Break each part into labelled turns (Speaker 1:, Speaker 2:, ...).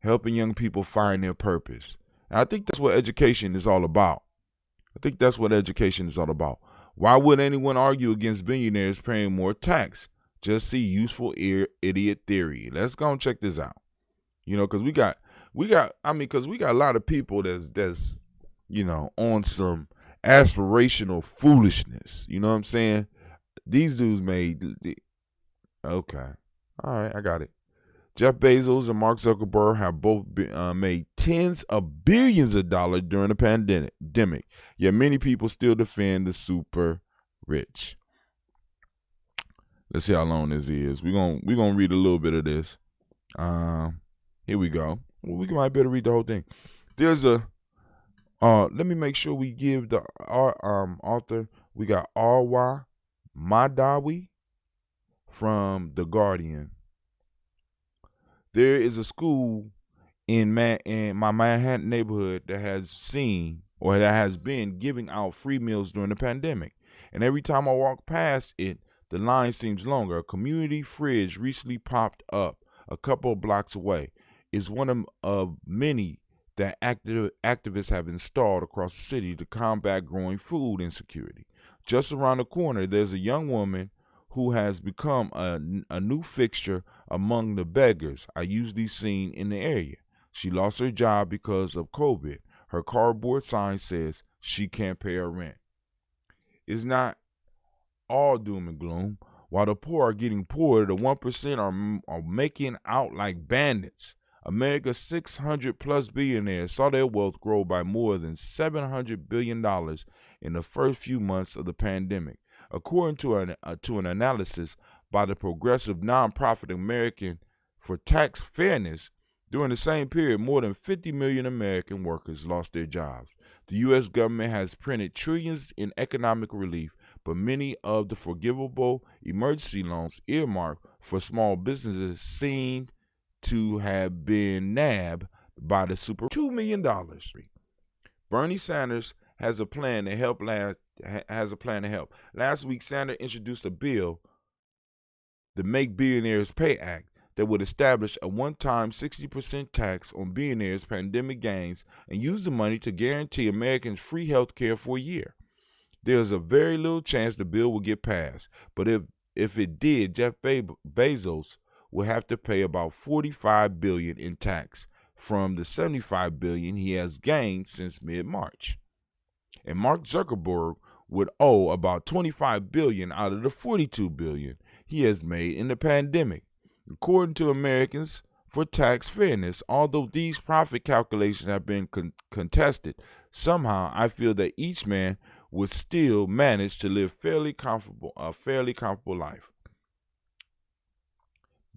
Speaker 1: helping young people find their purpose. And I think that's what education is all about. Why would anyone argue against billionaires paying more tax? Just see useful idiot theory. Let's go and check this out. Because we got a lot of people that's on some aspirational foolishness. You know what I'm saying? These dudes okay. All right, I got it. Jeff Bezos and Mark Zuckerberg have both made tens of billions of dollars during the pandemic. Yet many people still defend the super rich. Let's see how long this is. We're gonna read a little bit of this. Here we go. Well, we might better read the whole thing. There's a let me make sure we give our author. We got Arwa Madawi from The Guardian. There is a school in my Manhattan neighborhood that has been giving out free meals during the pandemic. And every time I walk past it, the line seems longer. A community fridge recently popped up a couple of blocks away. It's one of many that activists have installed across the city to combat growing food insecurity. Just around the corner, there's a young woman who has become a new fixture among the beggars I usually seen in the area. She lost her job because of COVID. Her cardboard sign says she can't pay her rent. It's not all doom and gloom. While the poor are getting poorer, the 1% are making out like bandits. America's 600-plus billionaires saw their wealth grow by more than $700 billion in the first few months of the pandemic. According to an analysis by the progressive nonprofit American for Tax Fairness, during the same period, more than 50 million American workers lost their jobs. The U.S. government has printed trillions in economic relief, but many of the forgivable emergency loans earmarked for small businesses seem to have been nabbed by the super $2 million. Bernie Sanders has a plan to help. Last week, Sanders introduced a bill, the Make Billionaires Pay Act, that would establish a one-time 60% tax on billionaires' pandemic gains and use the money to guarantee Americans free health care for a year. There's a very little chance the bill will get passed, but if it did, Jeff Bezos will have to pay about $45 billion in tax from the $75 billion he has gained since mid-March. And Mark Zuckerberg would owe about $25 billion out of the $42 billion he has made in the pandemic. According to Americans for Tax Fairness, although these profit calculations have been contested, somehow I feel that each man would still manage to live a fairly comfortable life.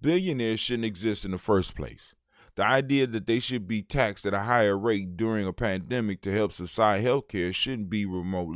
Speaker 1: Billionaires shouldn't exist in the first place. The idea that they should be taxed at a higher rate during a pandemic to help subside health care shouldn't be remotely